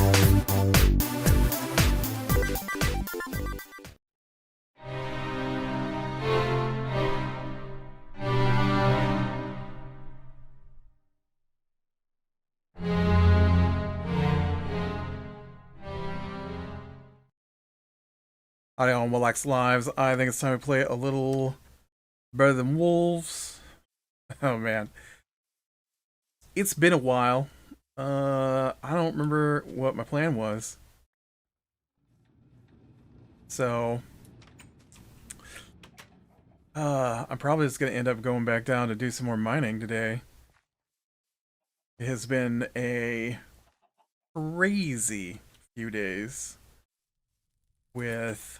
Hi on Willax Lives. I think it's time to play a little Better Than Wolves. Oh man. It's been a while. I don't remember what my plan was. So I'm probably just gonna end up going back down to do some more mining today. It has been a crazy few days with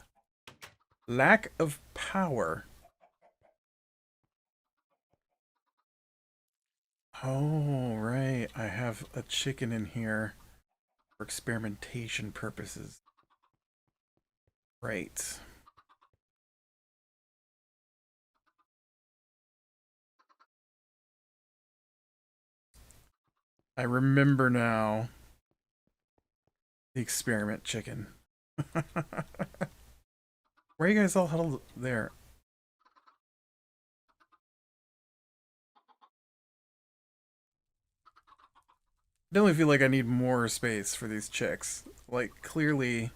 lack of power. Oh, right. I have a chicken in here for experimentation purposes. Right. I remember now. The experiment chicken. Where are you guys all huddled there? I definitely feel like I need more space for these chicks. Like, clearly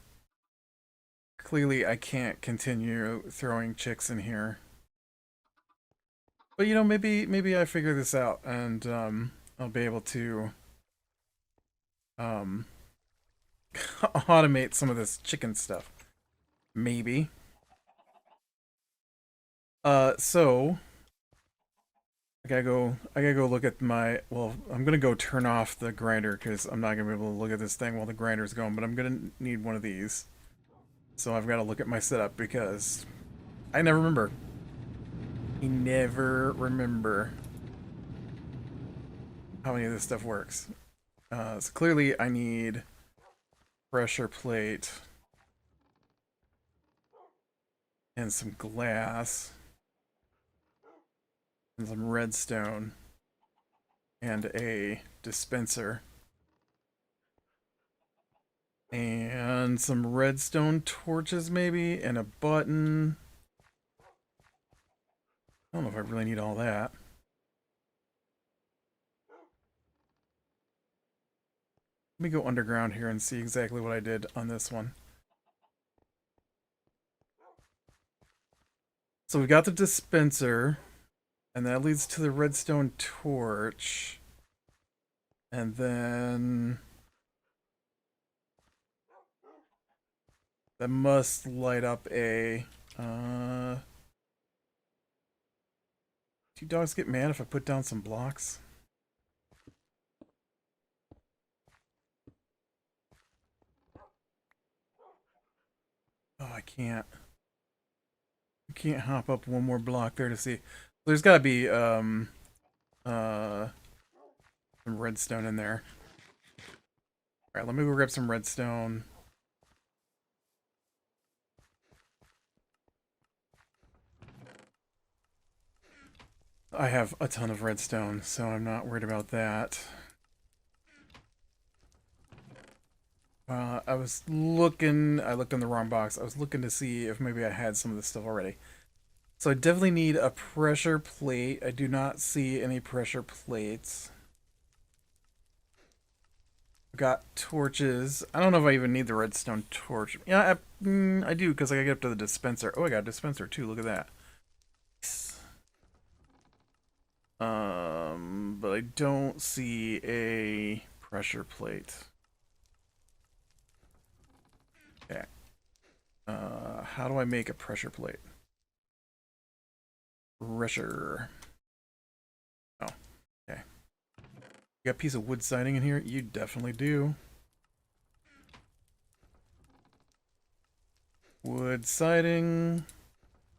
I can't continue throwing chicks in here. But you know, maybe I figure this out and I'll be able to um automate some of this chicken stuff. Maybe. So I gotta go look at my, well, I'm gonna go turn off the grinder because I'm not gonna be able to look at this thing while the grinder's going, but I'm gonna need one of these. So I've got to look at my setup because I never remember. I never remember how any of this stuff works. So clearly I need pressure plate and some glass and some redstone and a dispenser and some redstone torches maybe and a button. I don't know if I really need all that. Let me go underground here and see exactly what I did on this one. So we got the dispenser, and that leads to the redstone torch. And then that must light up a do dogs get mad if I put down some blocks? Oh, I can't. I can't hop up one more block there to see. There's gotta be some redstone in there. Alright, let me go grab some redstone. I have a ton of redstone, so I'm not worried about that. I looked in the wrong box. I was looking to see if maybe I had some of this stuff already. So I definitely need a pressure plate. I do not see any pressure plates. I've got torches. I don't know if I even need the redstone torch. Yeah, I do because I gotta get up to the dispenser. Oh, I got a dispenser too. Look at that. But I don't see a pressure plate. Okay. How do I make a pressure plate? Pressure. Oh, okay. You got a piece of wood siding in here? You definitely do. Wood siding,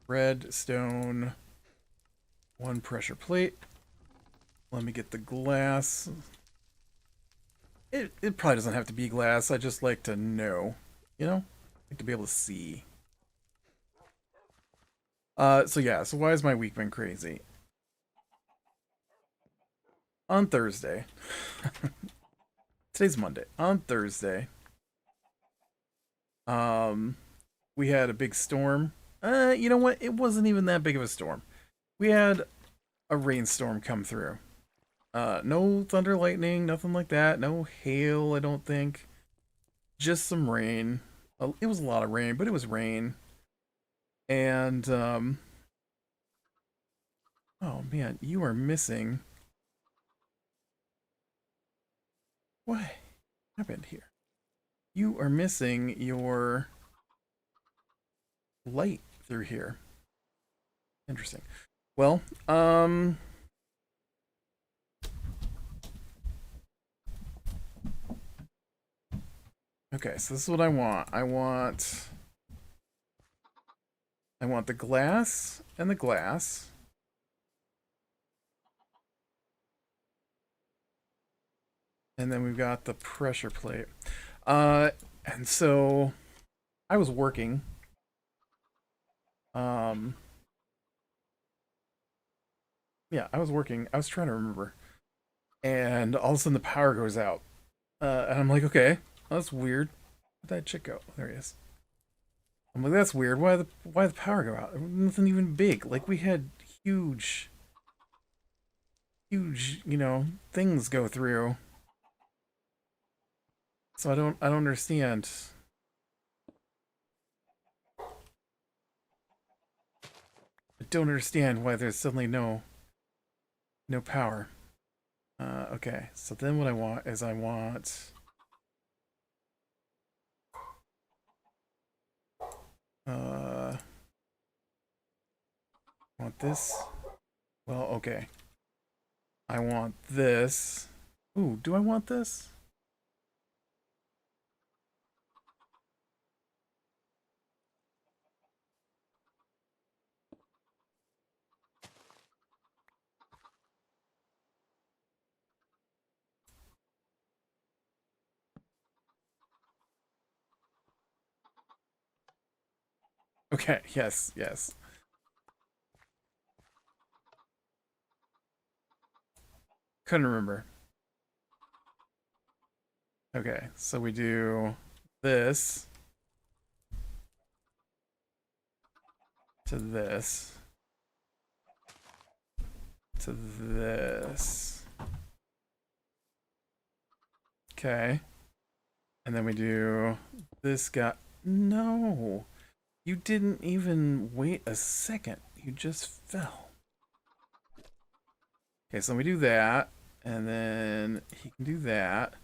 redstone, one pressure plate. Let me get the glass. It probably doesn't have to be glass. I just like to know, you know? I like to be able to see. So yeah, so why has my week been crazy? On Thursday, today's Monday. On Thursday, We had a big storm. You know what? It wasn't even that big of a storm. We had a rainstorm come through. No thunder, lightning, nothing like that. No hail, I don't think. Just some rain. It was a lot of rain, but it was rain. And, oh man, you are missing. What happened here? You are missing your light through here. Interesting. Well, okay, so this is what I want. I want the glass and the glass. And then we've got the pressure plate. And so I was working. Yeah, I was working. I was trying to remember. And all of a sudden the power goes out. And I'm like, okay, well, that's weird. Where'd that chick go? There he is. I'm like, that's weird. Why the power go out? Nothing even big. Like we had huge, things go through. So I don't understand. I don't understand why there's suddenly no power. Okay, so then what I want is I want this. Well, okay. I want this. Ooh, do I want this? Okay, yes, yes. Couldn't remember. Okay, so we do this to this to this. Okay. And then we do this guy. No. You didn't even wait a second. You just fell. Okay, so we do that. And then he can do that.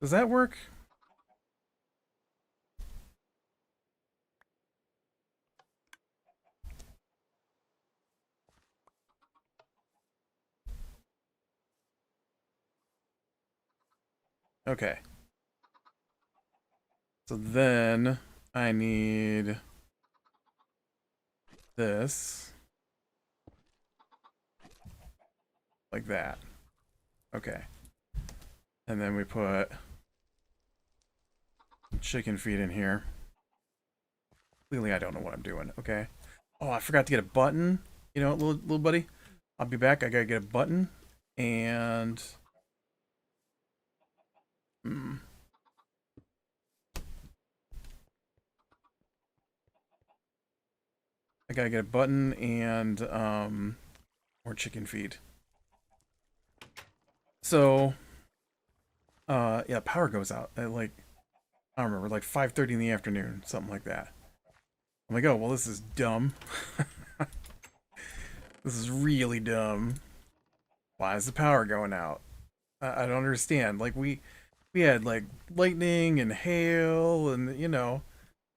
Does that work? Okay. So then I need this. Like that. Okay. And then we put chicken feed in here. Clearly I don't know what I'm doing, okay? Oh, I forgot to get a button. You know, little buddy. I'll be back. I gotta get a button. And I gotta get a button and more chicken feed. So yeah, power goes out at like, I don't remember, like 5:30 in the afternoon, something like that. I'm like, oh well, this is dumb. This is really dumb. Why is the power going out? I don't understand. Like we had like lightning and hail and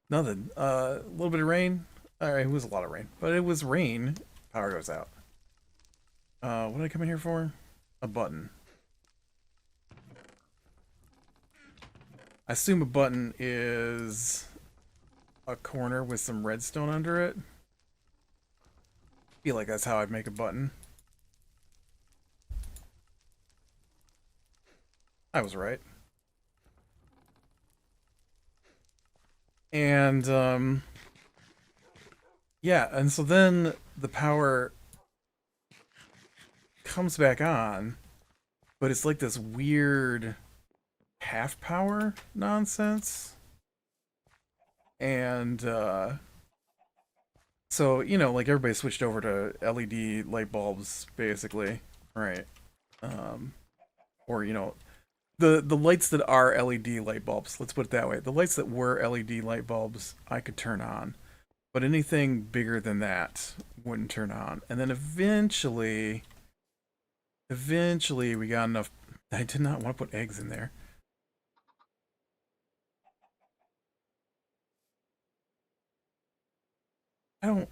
nothing. A little bit of rain. All right, it was a lot of rain, but it was rain. Power goes out. What did I come in here for? A button. I assume a button is a corner with some redstone under it. I feel like that's how I'd make a button. I was right. And yeah, and so then the power comes back on, but it's like this weird half power nonsense. And so, you know, like everybody switched over to LED light bulbs basically, right? Um or you know, the lights that are LED light bulbs, let's put it that way. The lights that were LED light bulbs I could turn on, but anything bigger than that wouldn't turn on. And then eventually we got enough. I did not want to put eggs in there. I don't,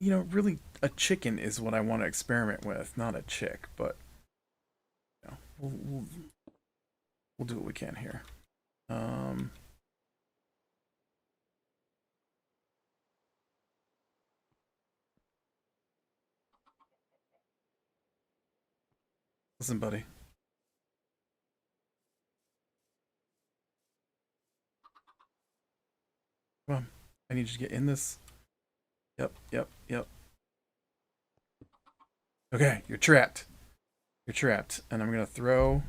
you know, really a chicken is what I want to experiment with, not a chick, but you know, we'll do what we can here. Um, Listen, buddy. Come on. I need you to get in this. Yep, yep, yep. Okay, you're trapped. You're trapped. And I'm gonna throw.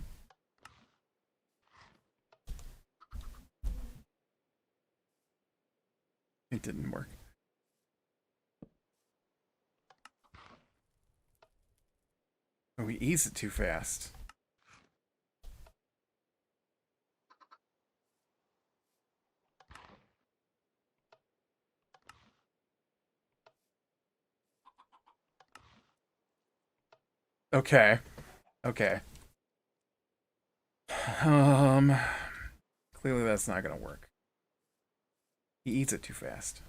It didn't work. Oh, we ease it too fast. Okay. Okay. Um, Clearly that's not gonna work. He eats it too fast.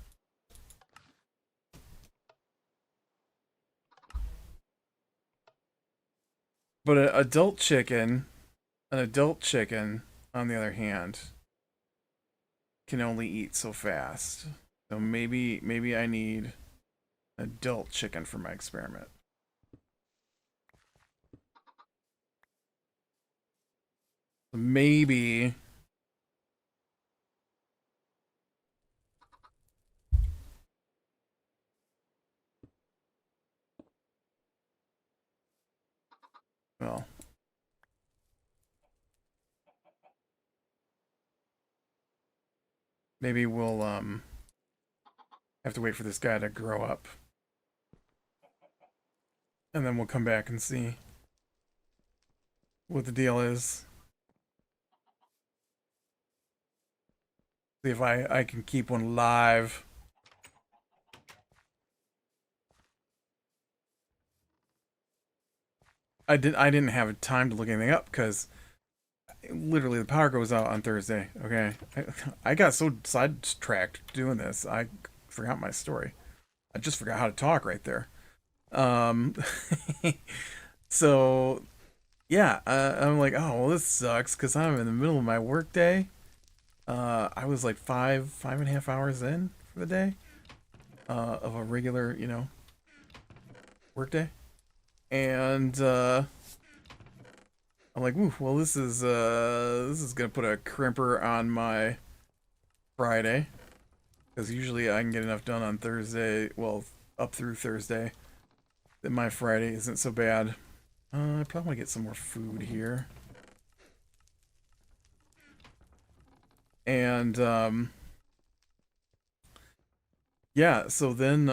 But an adult chicken, on the other hand, can only eat so fast. So maybe I need an adult chicken for my experiment. Maybe. Well, maybe we'll have to wait for this guy to grow up, and then we'll come back and see what the deal is. See if I can keep one live. I didn't have time to look anything up because literally the power goes out on Thursday. Okay, I got so sidetracked doing this, I forgot my story. I just forgot how to talk right there. Um, so yeah, I'm like, oh well, this sucks because I'm in the middle of my work day. I was like five and a half hours in for the day of a regular, you know, work day, and I'm like, ooh, well, this is gonna put a crimper on my Friday because usually I can get enough done on Thursday, well, up through Thursday, that my Friday isn't so bad. I probably want to get some more food here. And yeah, so then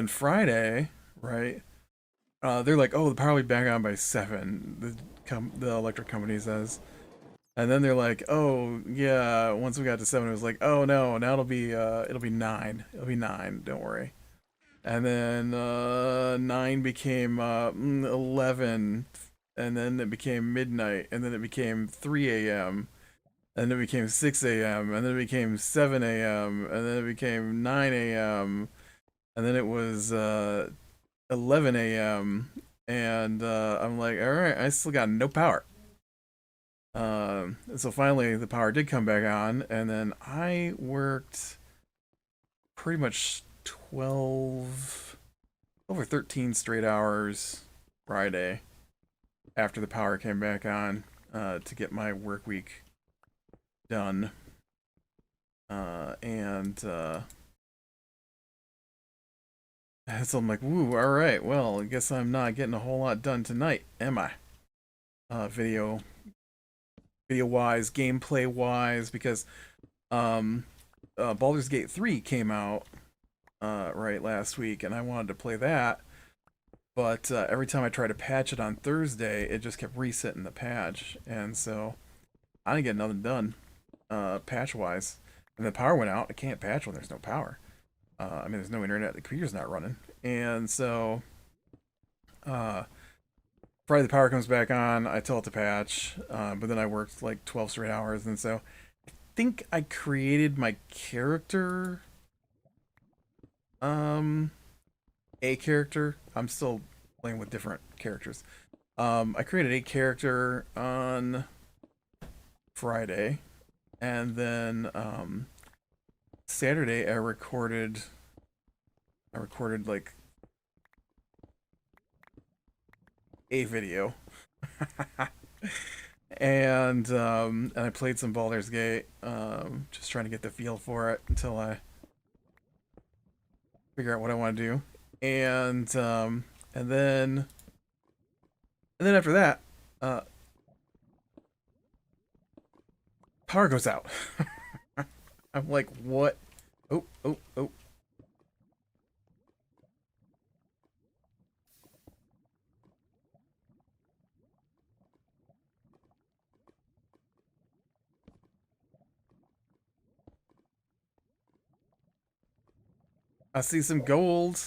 Friday, right? They're like, oh, the power will be back on by 7. The electric company says, and then they're like, oh yeah, once we got to 7, it was like, oh no, now it'll be 9. It'll be 9. Don't worry. And then 9 became 11, and then it became midnight, and then it became 3 a.m. And then it became 6 a.m. and then it became 7 a.m. and then it became 9 a.m. and then it was 11 a.m. and I'm like, all right, I still got no power. So finally the power did come back on, and then I worked pretty much 12 over 13 straight hours Friday after the power came back on to get my work week done. So I'm like, woo, all right, well, I guess I'm not getting a whole lot done tonight, am I? Video wise, gameplay wise, because Baldur's Gate 3 came out right last week, and I wanted to play that, but every time I tried to patch it on Thursday, it just kept resetting the patch, and so I didn't get nothing done patch wise. And the power went out. I can't patch when there's no power. I mean, there's no internet. The computer's not running, and so Friday the power comes back on. I tell it to patch, but then I worked like 12 straight hours, and so I think I created my character. A character. I'm still playing with different characters. I created a character on Friday, and then Saturday I recorded like a video. and I played some Baldur's Gate, just trying to get the feel for it until I figure out what I want to do. And then after that, power goes out. I'm like, what? Oh, oh, oh. I see some gold.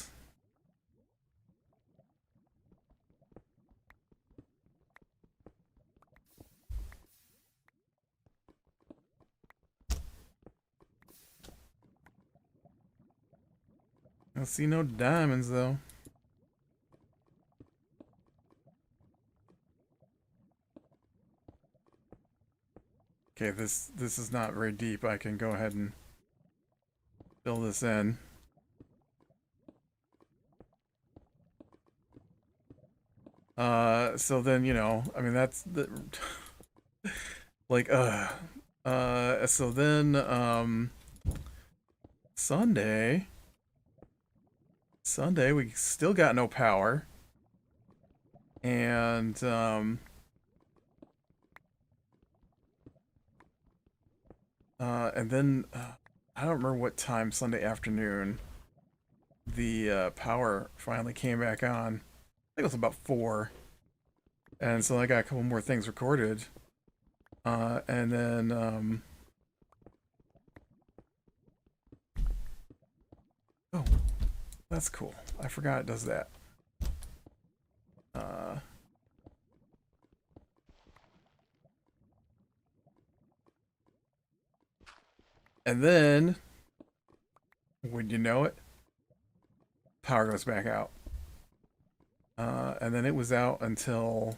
I see no diamonds though. Okay, this is not very deep. I can go ahead and fill this in. So then, you know, I mean, that's the like so then Sunday we still got no power. And then I don't remember what time Sunday afternoon the power finally came back on. I think it was about 4. And so I got a couple more things recorded. And then oh, that's cool. I forgot it does that. And then, would you know it, power goes back out. And then it was out until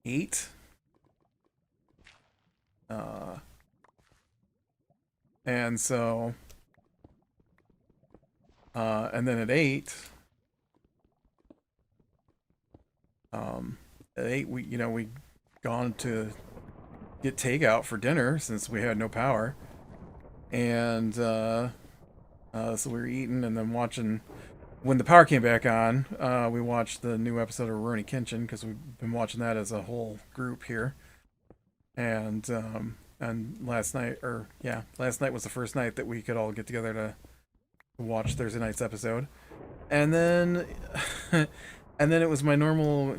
8. And so, and then at 8, we gone to get takeout for dinner since we had no power. And, so we were eating and then watching. When the power came back on, we watched the new episode of Rurouni Kenshin because we've been watching that as a whole group here. And last night was the first night that we could all get together to watch Thursday night's episode. And then and then it was my normal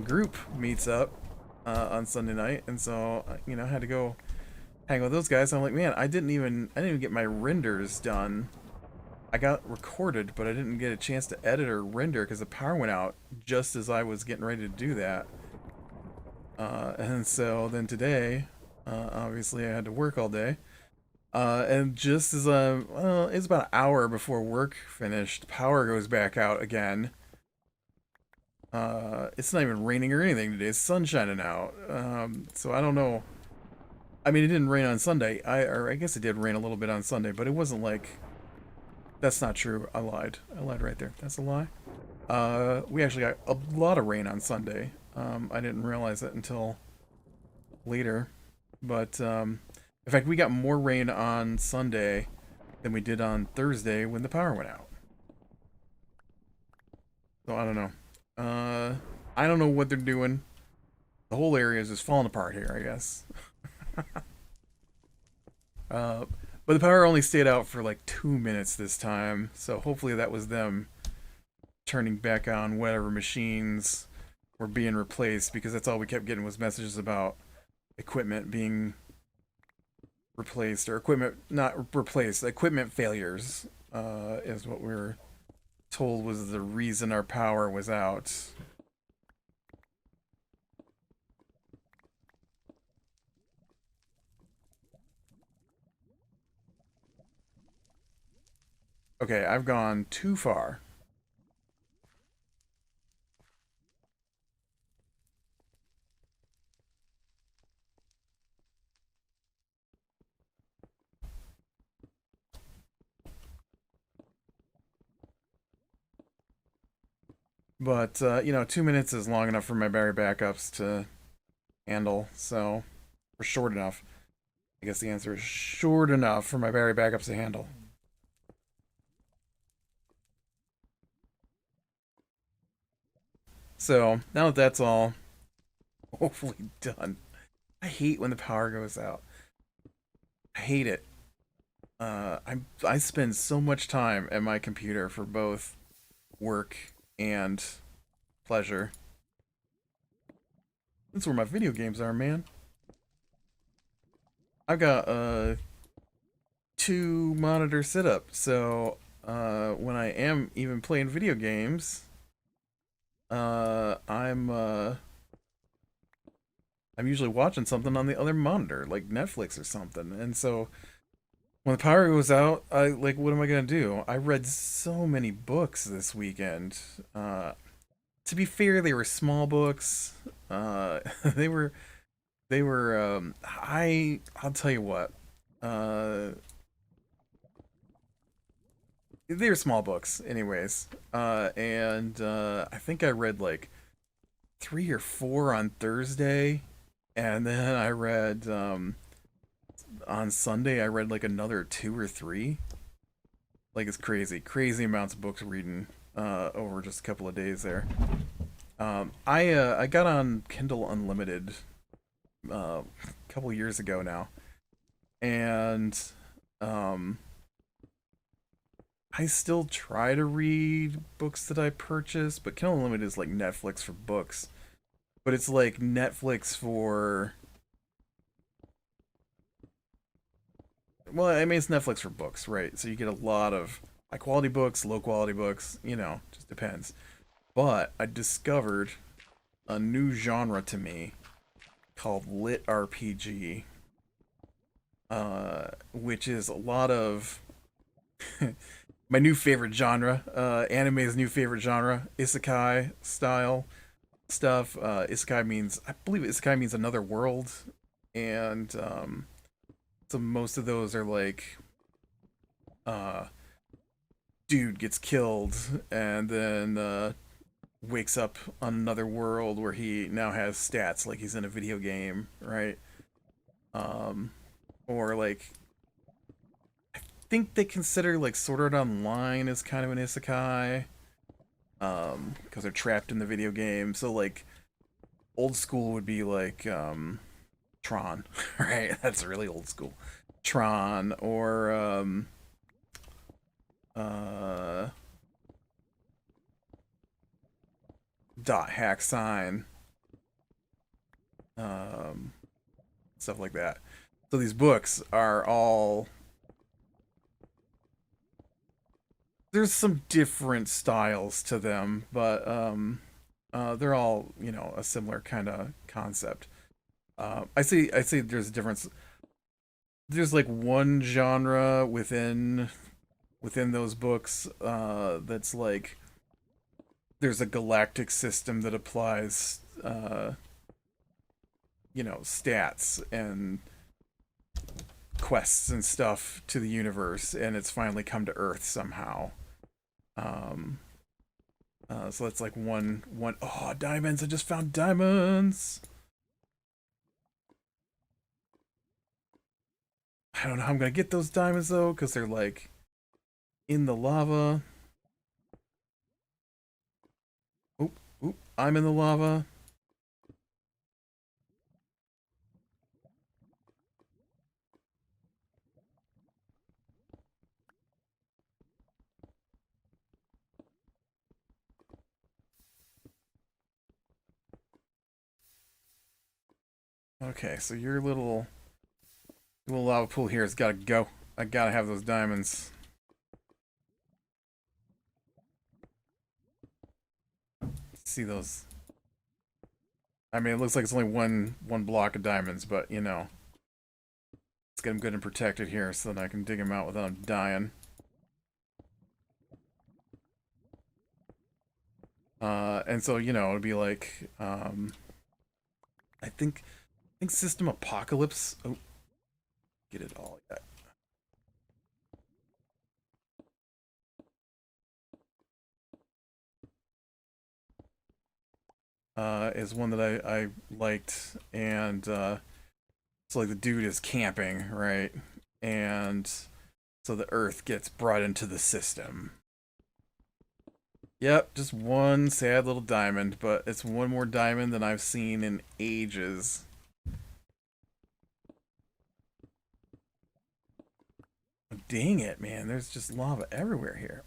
group meets up on Sunday night, and so I had to go hang with those guys. I'm like, man, I didn't even get my renders done. I got recorded, but I didn't get a chance to edit or render because the power went out just as I was getting ready to do that. And so then today, obviously I had to work all day. And just as it's about an hour before work finished, power goes back out again. It's not even raining or anything today. It's sun shining out. So I don't know. I mean, it didn't rain on Sunday. I guess it did rain a little bit on Sunday, but it wasn't like That's not true. I lied. I lied right there. That's a lie. We actually got a lot of rain on Sunday. I didn't realize it until later. But, in fact, we got more rain on Sunday than we did on Thursday when the power went out. So I don't know. I don't know what they're doing. The whole area is just falling apart here, I guess. Uh, but the power only stayed out for like 2 minutes this time, so hopefully that was them turning back on whatever machines were being replaced, because that's all we kept getting was messages about equipment being replaced, or equipment not replaced, equipment failures, is what we were told was the reason our power was out. Okay, I've gone too far. But, 2 minutes is long enough for my battery backups to handle, so, or short enough. I guess the answer is short enough for my battery backups to handle. So, now that that's all hopefully done, I hate when the power goes out. I hate it. I spend so much time at my computer for both work and pleasure. That's where my video games are, man. I've got a 2 monitor setup, so when I am even playing video games, I'm usually watching something on the other monitor, like Netflix or something. And so when the power goes out, I like, what am I gonna do? I read so many books this weekend. To be fair, they were small books. They were I'll tell you what. Uh, they were small books, anyways. And I think I read like 3 or 4 on Thursday, and then I read on Sunday I read like another 2 or 3. Like, it's crazy amounts of books reading over just a couple of days there. I got on Kindle Unlimited a couple years ago now, and um, I still try to read books that I purchase, but Kindle Unlimited is like Netflix for books, but it's like Netflix for, well, I mean, it's Netflix for books, right? So you get a lot of high quality books, low quality books, just depends. But I discovered a new genre to me called lit RPG, which is a lot of my new favorite genre, anime's new favorite genre, isekai style stuff. Isekai means, I believe isekai means another world, and so most of those are like, uh, dude gets killed and then wakes up on another world where he now has stats like he's in a video game, right? Um, or like, think they consider like Sword Art Online as kind of an isekai, because they're trapped in the video game. So like old school would be like Tron, right? That's really old school. Tron, or uh dot hack sign, um stuff like that. So these books are all, there's some different styles to them, but they're all, a similar kind of concept. I see there's a difference. There's like one genre within those books, that's like, there's a galactic system that applies, stats, and quests and stuff to the universe, and it's finally come to Earth somehow. Um, so that's like one. Oh, diamonds! I just found diamonds. I don't know how I'm gonna get those diamonds though, because they're like in the lava. Oop, oop! I'm in the lava. Okay, so your little lava pool here has got to go. I gotta have those diamonds. See those? I mean, it looks like it's only one block of diamonds, but you know, let's get them good and protected here so that I can dig them out without them dying. And so you know, it'd be like, I think System Apocalypse. Oh, get it all. Yeah. Is one that I liked, and it's like the dude is camping, right? And so the Earth gets brought into the system. Yep, just one sad little diamond, but it's one more diamond than I've seen in ages. Dang it, man, there's just lava everywhere here.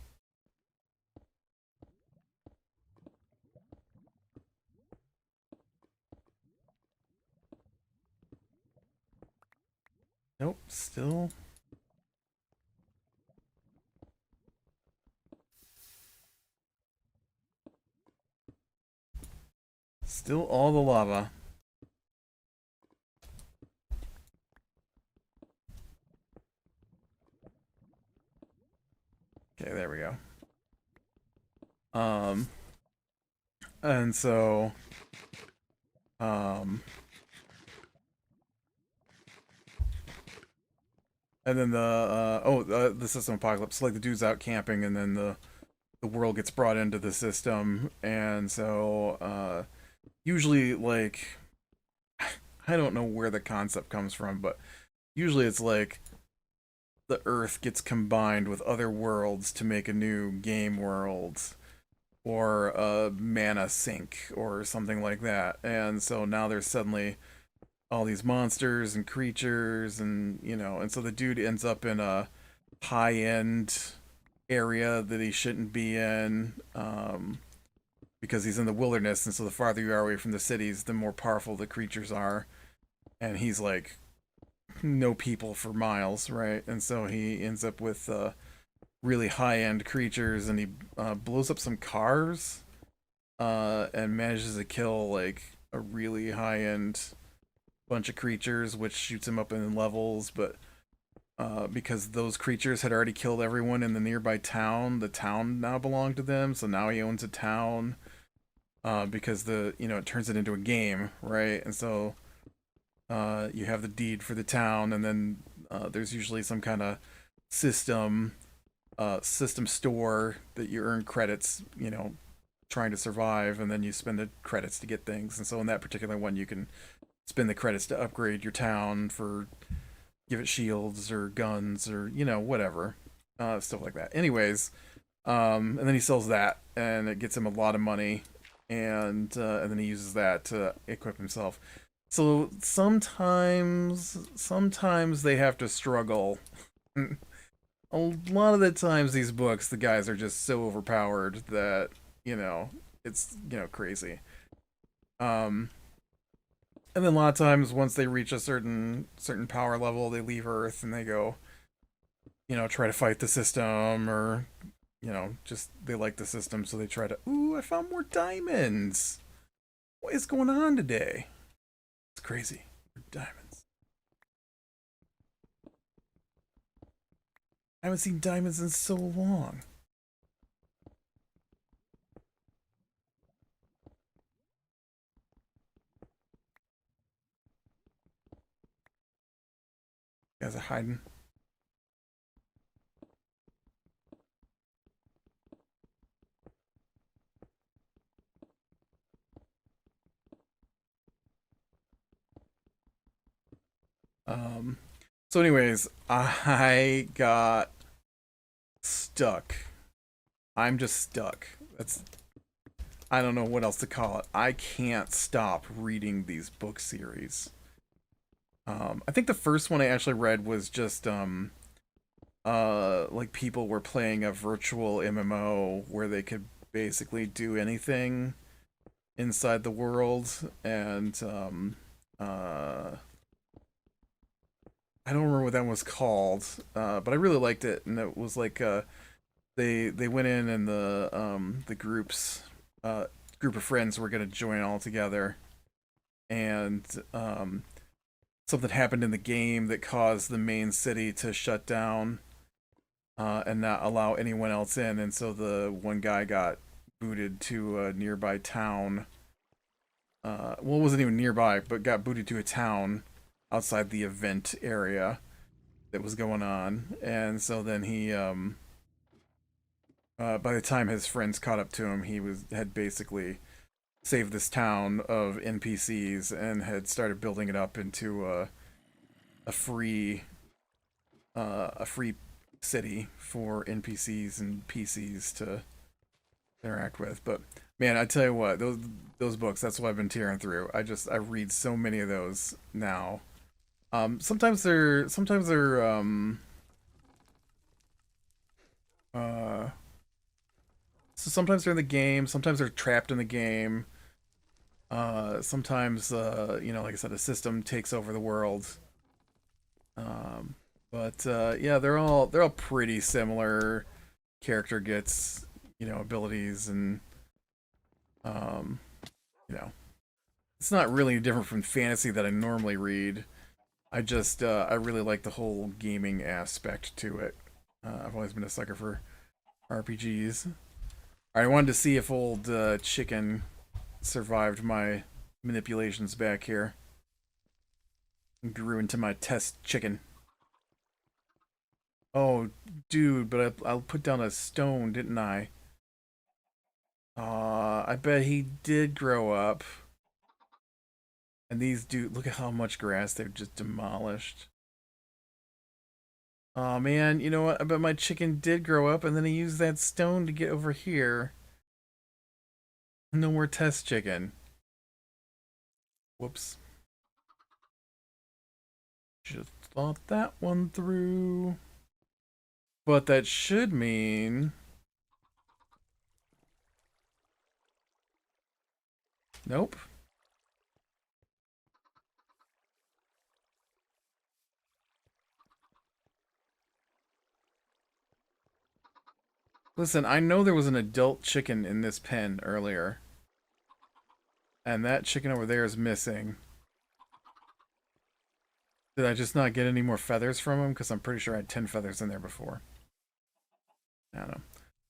Nope, still all the lava. Okay, there we go. Um, and so, um, and then the system apocalypse, like the dude's out camping, and then the world gets brought into the system, and so usually like I don't know where the concept comes from, but usually it's like the Earth gets combined with other worlds to make a new game world or a mana sink or something like that. And so now there's suddenly all these monsters and creatures and you know, and so the dude ends up in a high end area that he shouldn't be in because he's in the wilderness, and so the farther you are away from the cities, the more powerful the creatures are. And he's like no people for miles, right? And so he ends up with really high end creatures, and he blows up some cars and manages to kill like a really high end bunch of creatures, which shoots him up in levels. But because those creatures had already killed everyone in the nearby town, the town now belonged to them. So now he owns a town because the you know it turns it into a game, right? And so you have the deed for the town, and then there's usually some kind of system system store that you earn credits, you know, trying to survive, and then you spend the credits to get things. And so in that particular one, you can spend the credits to upgrade your town for give it shields or guns or you know whatever stuff like that. Anyways, and then he sells that, and it gets him a lot of money, and then he uses that to equip himself. So sometimes they have to struggle. A lot of the times these books, the guys are just so overpowered that you know it's you know crazy. Um, and then a lot of times once they reach a certain power level, they leave Earth and they go you know try to fight the system or you know just they like the system so they try to. Ooh, I found more diamonds. What is going on today? It's crazy. Diamonds. I haven't seen diamonds in so long. guys are hiding. Um, so anyways, I got stuck. I'm just stuck. I don't know what else to call it. I can't stop reading these book series. I think the first one I actually read was just like people were playing a virtual MMO where they could basically do anything inside the world, and I don't remember what that was called, but I really liked it, and it was like they went in and the group of friends were gonna join all together, and something happened in the game that caused the main city to shut down, and not allow anyone else in, and so the one guy got booted to a nearby town. Well, it wasn't even nearby, but got booted to a town outside the event area that was going on, and so then he by the time his friends caught up to him, had basically saved this town of NPCs and had started building it up into a free a free city for NPCs and PCs to interact with. But man, I tell you what, those books, that's what I've been tearing through. I read so many of those now. Sometimes they're uh so sometimes they're in the game, sometimes they're trapped in the game. Sometimes like I said, a system takes over the world. Um, but yeah, they're all pretty similar. Character gets, abilities, and um, you know, it's not really different from fantasy that I normally read. I really like the whole gaming aspect to it. I've always been a sucker for RPGs. I wanted to see if old chicken survived my manipulations back here. And grew into my test chicken. Oh, dude, but I'll put down a stone, didn't I? I bet he did grow up. And these dude, look at how much grass they've just demolished. Oh man, you know what? I bet my chicken did grow up, and then he used that stone to get over here. No more test chicken. Whoops. Just thought that one through. But that should mean... Nope. Listen, I know there was an adult chicken in this pen earlier. And that chicken over there is missing. Did I just not get any more feathers from him? Because I'm pretty sure I had 10 feathers in there before. I don't know.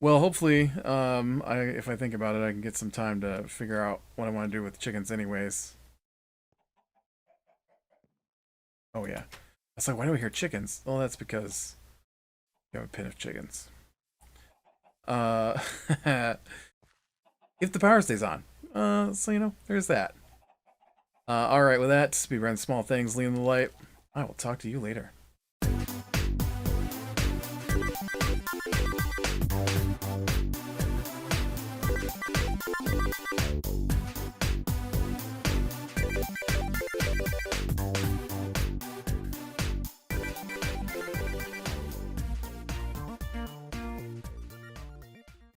Well, hopefully, if I think about it, I can get some time to figure out what I want to do with chickens anyways. Oh, yeah. I was like, why do we hear chickens? Well, that's because you have a pen of chickens. Uh, if the power stays on. So, there's that. Alright, with that, speedrun small things, lean the light. I will talk to you later.